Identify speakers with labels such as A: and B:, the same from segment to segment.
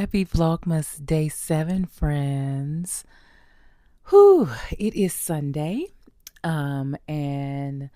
A: Happy Vlogmas Day 7, friends. Whew, it is Sunday. And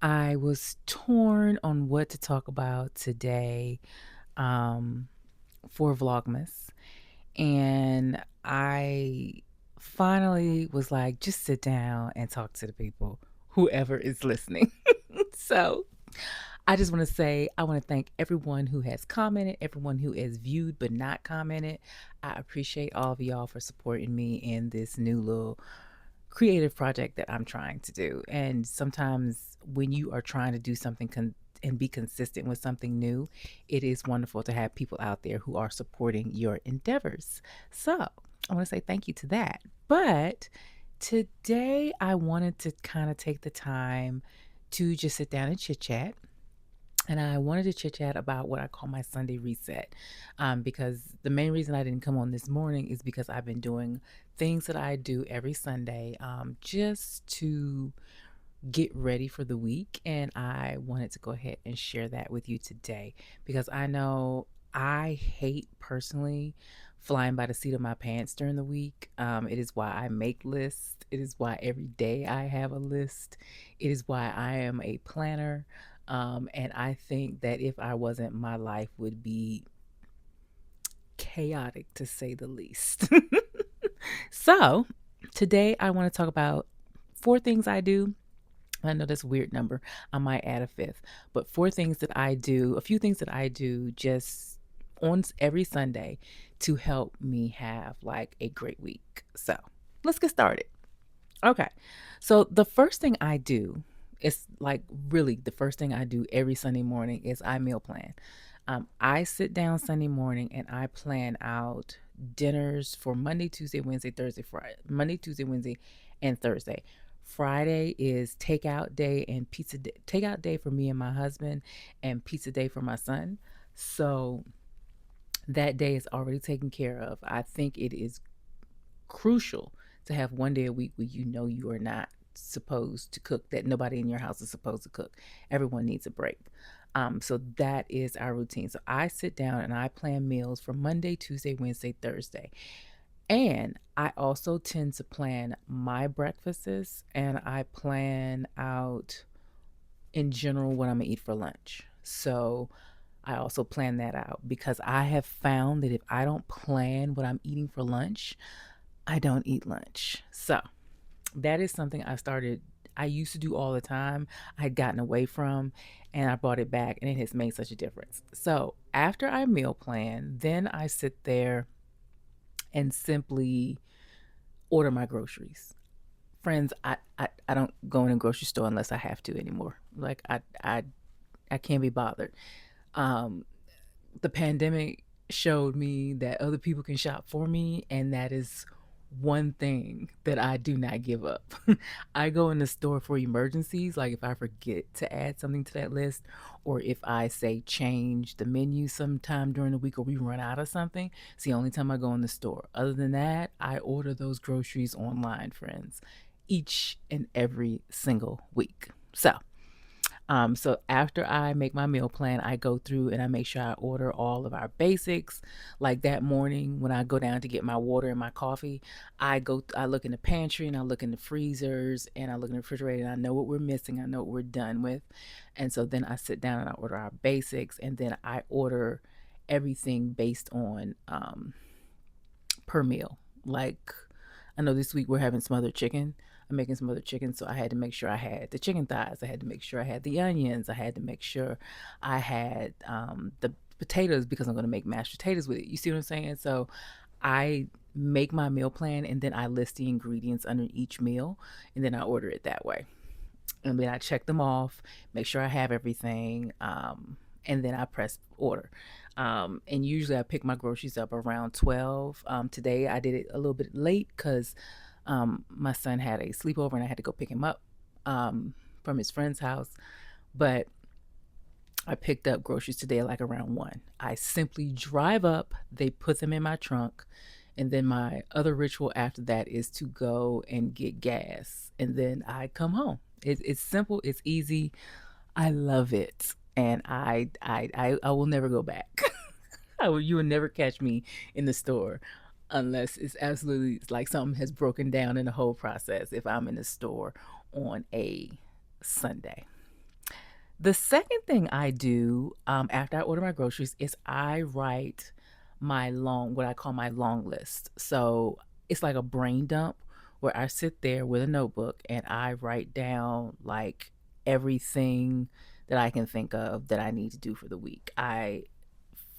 A: I was torn on what to talk about today um, for Vlogmas. And I finally was like, just sit down and talk to the people, whoever is listening. So I just want to say, I want to thank everyone who has commented, everyone who has viewed but not commented. I appreciate all of y'all for supporting me in this new little creative project that I'm trying to do. And sometimes when you are trying to do something and be consistent with something new, it is wonderful to have people out there who are supporting your endeavors. So I want to say thank you to that. But today I wanted to kind of take the time to just sit down and chit chat, and I wanted to chit chat about what I call my Sunday reset. Because the main reason I didn't come on this morning is because I've been doing things that I do every Sunday, just to get ready for the week. And I wanted to go ahead and share that with you today because I know I hate personally flying by the seat of my pants during the week. It is why I make lists. It is why every day I have a list. It is why I am a planner. And I think that if I wasn't, my life would be chaotic to say the least. So, today I want to talk about 4 things I do. I know that's a weird number. I might add a fifth, but 4 things that I do, a few things that I do just on every Sunday to help me have like a great week. So, let's get started. Okay. So, the first thing I do is like really the first thing I do every Sunday morning is I meal plan. I sit down Sunday morning and I plan out dinners for Monday, Tuesday, Wednesday, Thursday, Friday. Monday, Tuesday, Wednesday, and Thursday. Friday is takeout day and pizza day, takeout day for me and my husband, and pizza day for my son. So that day is already taken care of. I think it is crucial to have one day a week where you know you are not supposed to cook, that nobody in your house is supposed to cook. Everyone needs a break. So that is our routine. So I sit down and I plan meals for Monday, Tuesday, Wednesday, Thursday. And I also tend to plan my breakfasts, and I plan out in general what I'm gonna eat for lunch. So I also plan that out because I have found that if I don't plan what I'm eating for lunch, I don't eat lunch. So that is something I used to do all the time. I had gotten away from, and I brought it back, and it has made such a difference. So after I meal plan, then I sit there and simply order my groceries. Friends, I don't go in a grocery store unless I have to anymore. Like I can't be bothered. Um, the pandemic showed me that other people can shop for me, and that is one thing that I do not give up. I go in the store for emergencies, like if I forget to add something to that list, or if I say change the menu sometime during the week, or we run out of something. It's the only time I go in the store. Other than that, I order those groceries online, friends, each and every single week. So after I make my meal plan, I go through and I make sure I order all of our basics. Like that morning when I go down to get my water and my coffee, I look in the pantry and I look in the freezers and I look in the refrigerator and I know what we're missing. I know what we're done with. And so then I sit down and I order our basics, and then I order everything based on per meal. Like I know this week we're having smothered chicken. I'm making smothered chicken, so I had to make sure I had the chicken thighs. I had to make sure I had the onions. I had to make sure I had the potatoes because I'm going to make mashed potatoes with it. You see what I'm saying? So I make my meal plan and then I list the ingredients under each meal, and then I order it that way. And then I check them off, make sure I have everything, and then I press order. And usually I pick my groceries up around 12. Today I did it a little bit late because my son had a sleepover and I had to go pick him up from his friend's house. But I picked up groceries today like around 1. I simply drive up, they put them in my trunk, and then my other ritual after that is to go and get gas, and then I come home. It's simple, it's easy. I love it, and I will never go back. You will never catch me in the store unless it's absolutely like something has broken down in the whole process if I'm in the store on a Sunday. The second thing I do after I order my groceries is I write what I call my long list. So it's like a brain dump where I sit there with a notebook and I write down like everything that I can think of that I need to do for the week. I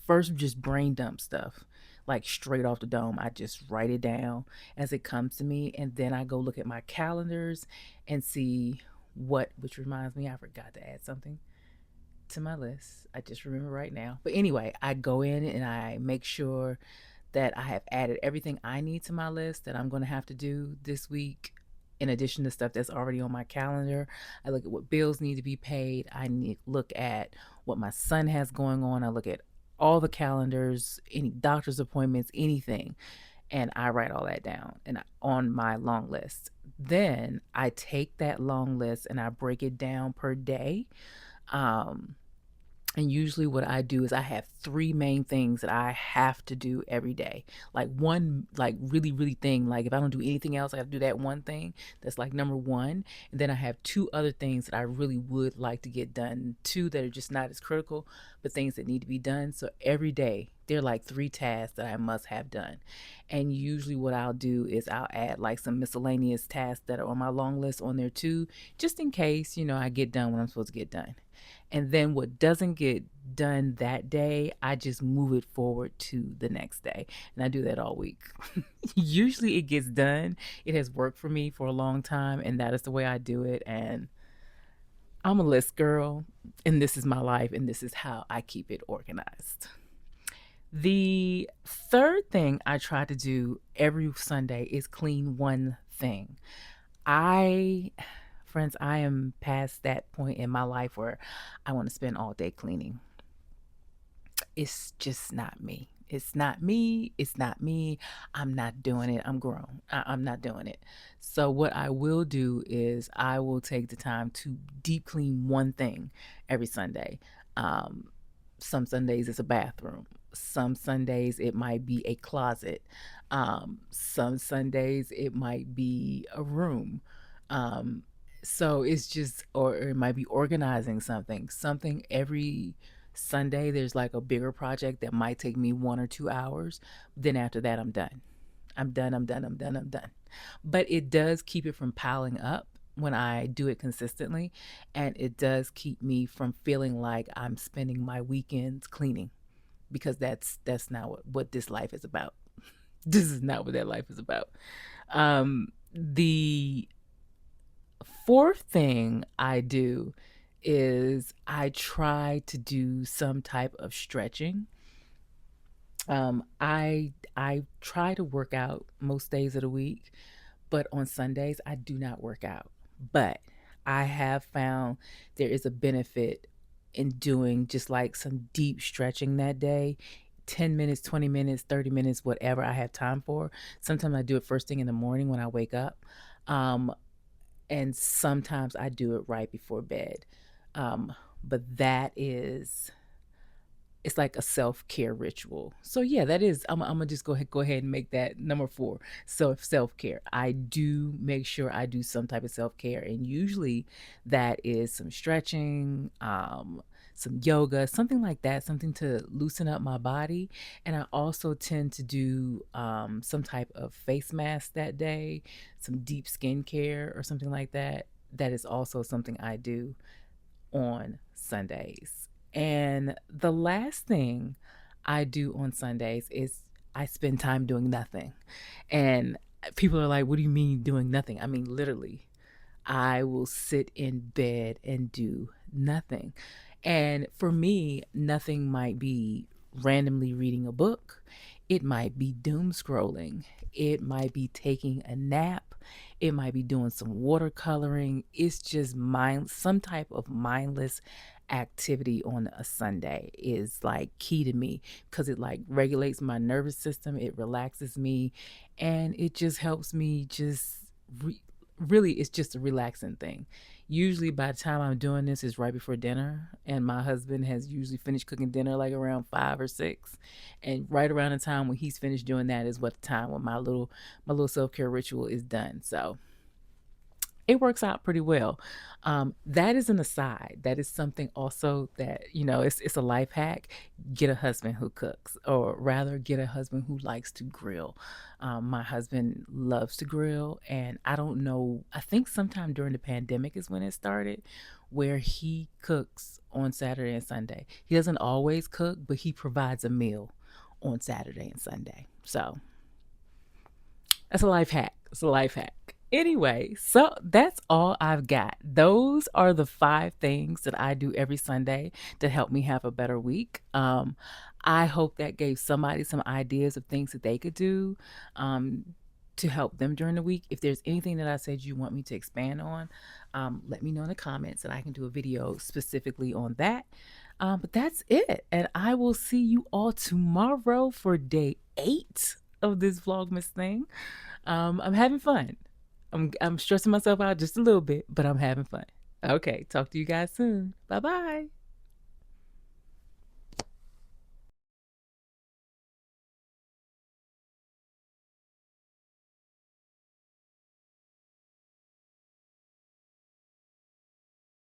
A: first just brain dump stuff like straight off the dome. I just write it down as it comes to me, and then I go look at my calendars and see which reminds me, I forgot to add something to my list. I just remember right now. But anyway, I go in and I make sure that I have added everything I need to my list that I'm going to have to do this week. In addition to stuff that's already on my calendar, I look at what bills need to be paid. I need look at what my son has going on. I look at all the calendars, any doctor's appointments, anything, and I write all that down and on my long list. Then I take that long list and I break it down per day. Um, and usually what I do is I have three main things that I have to do every day. Like one like really, really thing. Like if I don't do anything else, I have to do that one thing. That's like number one. And then I have two other things that I really would like to get done. Two that are just not as critical, but things that need to be done. So every day they're like three tasks that I must have done. And usually what I'll do is I'll add like some miscellaneous tasks that are on my long list on there too, just in case, I get done when I'm supposed to get done. And then what doesn't get done that day, I just move it forward to the next day. And I do that all week. Usually it gets done. It has worked for me for a long time, and that is the way I do it. And I'm a list girl, and this is my life, and this is how I keep it organized. The third thing I try to do every Sunday is clean one thing. I Friends, I am past that point in my life where I want to spend all day cleaning. It's just not me. It's not me. It's not me. I'm not doing it. I'm grown. I'm not doing it. So, what I will do is I will take the time to deep clean one thing every Sunday. Um, some Sundays it's a bathroom. Some Sundays it might be a closet. Some Sundays it might be a room. Um, so it's just, or it might be organizing something every Sunday. There's like a bigger project that might take me 1 or 2 hours. Then after that, I'm done. I'm done. I'm done. I'm done. I'm done. But it does keep it from piling up when I do it consistently, and it does keep me from feeling like I'm spending my weekends cleaning, because that's not what this life is about. This is not what that life is about. The fourth thing I do is I try to do some type of stretching. I try to work out most days of the week, but on Sundays I do not work out. But I have found there is a benefit in doing just like some deep stretching that day. 10 minutes, 20 minutes, 30 minutes, whatever I have time for. Sometimes I do it first thing in the morning when I wake up. Um, and sometimes I do it right before bed. Um, but that is it's like a self-care ritual. So yeah, that is I'm gonna just go ahead and make that number 4. So self-care. I do make sure I do some type of self-care, and usually that is some stretching, some yoga, something like that, something to loosen up my body. And I also tend to do some type of face mask that day, some deep skincare or something like that. That is also something I do on Sundays. And the last thing I do on Sundays is I spend time doing nothing. And people are like, what do you mean doing nothing? I mean, literally, I will sit in bed and do nothing. And for me, nothing might be randomly reading a book. It might be doom scrolling. It might be taking a nap. It might be doing some watercoloring. It's just some type of mindless activity on a Sunday is like key to me, because it like regulates my nervous system. It relaxes me, and it just helps me just really it's just a relaxing thing. Usually by the time I'm doing this is right before dinner, and my husband has usually finished cooking dinner like around 5 or 6, and right around the time when he's finished doing that is what the time when my little self-care ritual is done. So it works out pretty well. That is an aside. That is something also that, it's a life hack. Get a husband who cooks, or rather, get a husband who likes to grill. My husband loves to grill, and I don't know, I think sometime during the pandemic is when it started, where he cooks on Saturday and Sunday. He doesn't always cook, but he provides a meal on Saturday and Sunday. So that's a life hack. It's a life hack. Anyway, so that's all I've got. Those are the 5 things that I do every Sunday to help me have a better week. I hope that gave somebody some ideas of things that they could do um, to help them during the week. If there's anything that I said you want me to expand on, let me know in the comments and I can do a video specifically on that. But that's it. And I will see you all tomorrow for day 8 of this Vlogmas thing. I'm having fun. I'm stressing myself out just a little bit, but I'm having fun. Okay, talk to you guys soon. Bye bye.